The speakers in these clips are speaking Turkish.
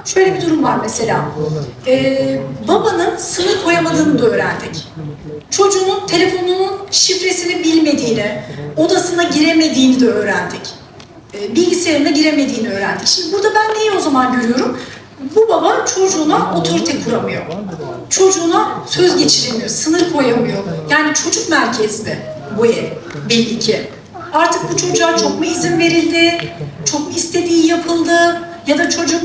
Şöyle bir durum var mesela. Babanın sınır koyamadığını da öğrendik. Çocuğunun telefonunun şifresini bilmediğini, odasına giremediğini de öğrendik. Bilgisayarına giremediğini öğrendik. Şimdi burada ben neyi o zaman görüyorum? Bu baba çocuğuna otorite kuramıyor. Çocuğuna söz geçiremiyor, sınır koyamıyor. Yani çocuk merkezli bu ev belli ki. Artık bu çocuğa çok mu izin verildi, çok mu istediği yapıldı ya da çocuk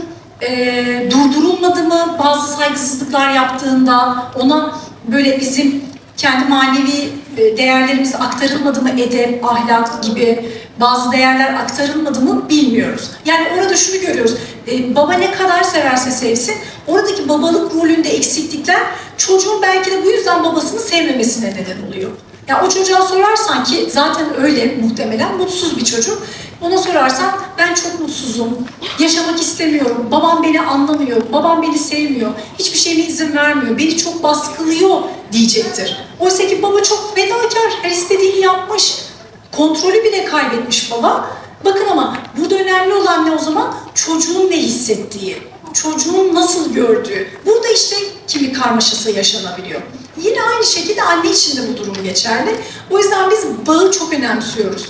durdurulmadı mı bazı saygısızlıklar yaptığında, ona böyle bizim kendi manevi değerlerimiz aktarılmadı mı, edep, ahlak gibi bazı değerler aktarılmadı mı bilmiyoruz. Yani orada şunu görüyoruz, baba ne kadar severse sevsin, oradaki babalık rolünde eksiklikler çocuğun belki de bu yüzden babasını sevmemesine neden oluyor. Ya o çocuğa sorarsan ki zaten öyle muhtemelen mutsuz bir çocuk. Ona sorarsan ben çok mutsuzum, yaşamak istemiyorum, babam beni anlamıyor, babam beni sevmiyor, hiçbir şeyime izin vermiyor, beni çok baskılıyor diyecektir. Oysa ki baba çok fedakar, her istediğini yapmış, kontrolü bile kaybetmiş baba. Bakın ama burada önemli olan ne o zaman? Çocuğun ne hissettiği, çocuğun nasıl gördüğü. Burada işte kimi karmaşası yaşanabiliyor. Yine aynı şekilde anne için de bu durum geçerli. O yüzden biz bağı çok önemsiyoruz.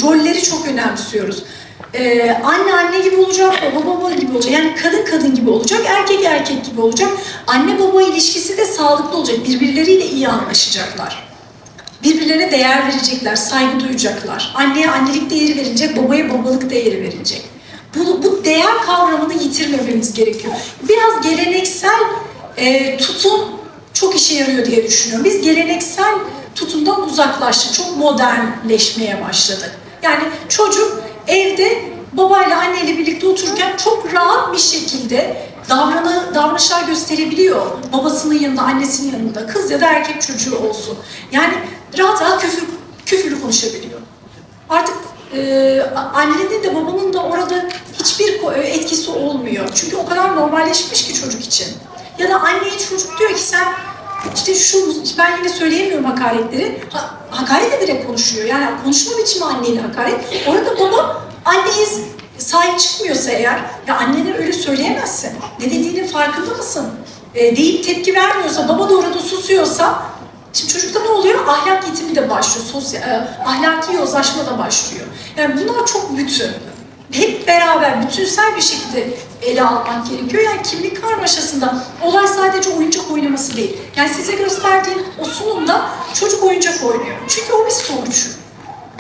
Rolleri çok önemsiyoruz. Anne anne gibi olacak, baba baba gibi olacak. Yani kadın kadın gibi olacak, erkek erkek gibi olacak. Anne baba ilişkisi de sağlıklı olacak. Birbirleriyle iyi anlaşacaklar. Birbirlerine değer verecekler, saygı duyacaklar. Anneye annelik değeri verilecek, babaya babalık değeri verilecek. Bu değer kavramını yitirmememiz gerekiyor. Biraz geleneksel tutum çok işe yarıyor diye düşünüyorum. Biz geleneksel tutumdan uzaklaştık, çok modernleşmeye başladık. Yani çocuk evde babayla anneyle birlikte otururken çok rahat bir şekilde davranışlar gösterebiliyor. Babasının yanında, annesinin yanında, kız ya da erkek çocuğu olsun. Yani rahat rahat küfürlü konuşabiliyor. Artık annenin de babanın da orada hiçbir etkisi olmuyor. Çünkü o kadar normalleşmiş ki çocuk için. Ya da anneye çocuk diyor ki sen işte ben yine söyleyemiyorum hakaretleri. Hakaret ederek konuşuyor. Yani konuşma biçimi anneyle hakaret. Orada baba anneye sahip çıkmıyorsa eğer, ya annene öyle söyleyemezsin. Ne dediğinin farkında mısın? Deyip tepki vermiyorsa, baba da orada susuyorsa, şimdi çocukta ne oluyor? Ahlak yitimi de başlıyor, ahlaki yozlaşma da başlıyor. Yani bunlar çok bütün. Hep beraber, bütünsel bir şekilde ele almak gerekiyor. Yani kimlik karmaşasında olay sadece oyuncak oynaması değil. Yani size gösterdiğim o sunumda çocuk oyuncak oynuyor. Çünkü o bir sonuç.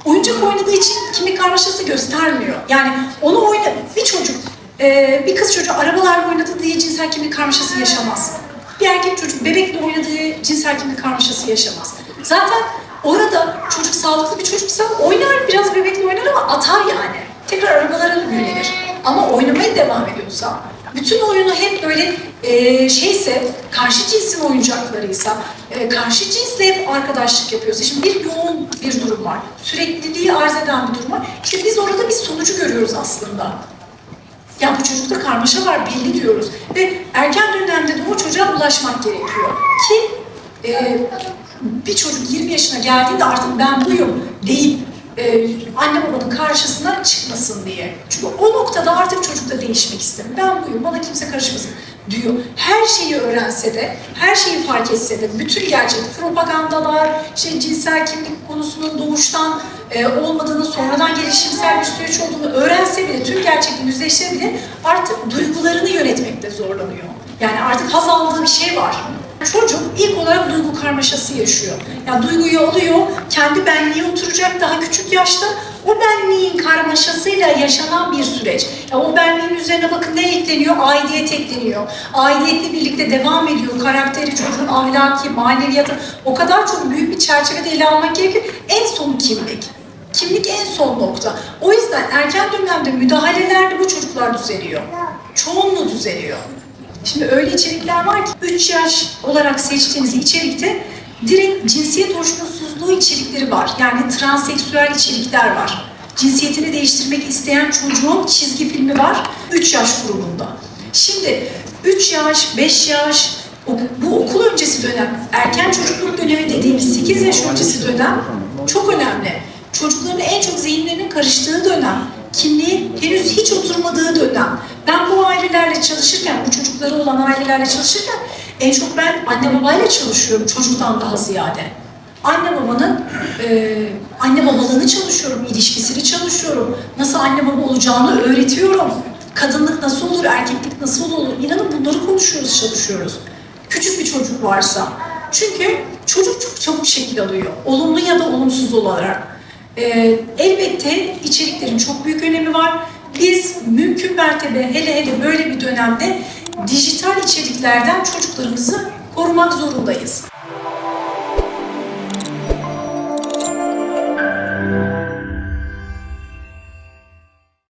Oyuncak oynadığı için kimlik karmaşası göstermiyor. Yani onu bir çocuk, bir kız çocuğu arabalarla oynadığı diye cinsel kimlik karmaşası yaşamaz. Bir erkek çocuk bebekle oynadığı cinsel kimlik karmaşası yaşamaz. Zaten orada çocuk sağlıklı bir çocuksa oynar, biraz bebekle oynar ama atar yani. Tekrar arabalara yönelir. Ama oynamaya devam ediyorsa, bütün oyunu hep böyle karşı cinsin oyuncaklarıysa, karşı cinsle hep arkadaşlık yapıyorsa, şimdi bir yoğun bir durum var, sürekliliği arz eden bir durum var. İşte biz orada bir sonucu görüyoruz aslında. Ya bu çocukta karmaşa var belli diyoruz. Ve erken dönemde de o çocuğa ulaşmak gerekiyor. Ki bir çocuk 20 yaşına geldiğinde artık ben buyum deyip anne babanın karşısına çıkmasın diye. Çünkü o noktada artık çocuk da değişmek istemiyor. Ben buyum, bana kimse karışmasın diyor. Her şeyi öğrense de, her şeyi fark etse de, bütün gerçek propagandalar, cinsel kimlik konusunun doğuştan olmadığını, sonradan gelişimsel bir süreç olduğunu öğrense bile, tüm gerçekle yüzleşse bile artık duygularını yönetmekte zorlanıyor. Yani artık haz aldığı bir şey var. Çocuk ilk olarak duygu karmaşası yaşıyor. Yani duyguyu alıyor, kendi benliğe oturacak daha küçük yaşta. O benliğin karmaşasıyla yaşanan bir süreç. Yani o benliğin üzerine bakın ne ekleniyor? Aidiyet ekleniyor. Aidiyetle birlikte devam ediyor. Karakteri, çocuğun ahlaki, maneviyatı o kadar çok büyük bir çerçevede ele almak gerekiyor. En son kimlik. Kimlik en son nokta. O yüzden erken dönemde müdahalelerde bu çocuklar düzeliyor. Çoğunluğu düzeliyor. Şimdi öyle içerikler var ki 3 yaş olarak seçtiğimiz içerikte direkt cinsiyet hoşnutsuzluğu içerikleri var. Yani transseksüel içerikler var. Cinsiyetini değiştirmek isteyen çocuğun çizgi filmi var 3 yaş grubunda. Şimdi 3 yaş, 5 yaş, bu okul öncesi dönem, erken çocukluk dönemi dediğimiz 8 yaş öncesi dönem çok önemli. Çocukların en çok zihinlerinin karıştığı dönem. kimliğin henüz hiç oturmadığı dönem. Ben bu ailelerle çalışırken, bu çocukları olan ailelerle çalışırken en çok ben anne babayla çalışıyorum çocuktan daha ziyade. Anne babanın, anne babalığını çalışıyorum, ilişkisini çalışıyorum. Nasıl anne baba olacağını öğretiyorum. Kadınlık nasıl olur, erkeklik nasıl olur? İnanın bunları konuşuyoruz, çalışıyoruz. Küçük bir çocuk varsa. Çünkü çocuk çok çabuk şekil alıyor. Olumlu ya da olumsuz olarak. Elbette içeriklerin çok büyük önemi var. Biz mümkün mertebe hele böyle bir dönemde dijital içeriklerden çocuklarımızı korumak zorundayız.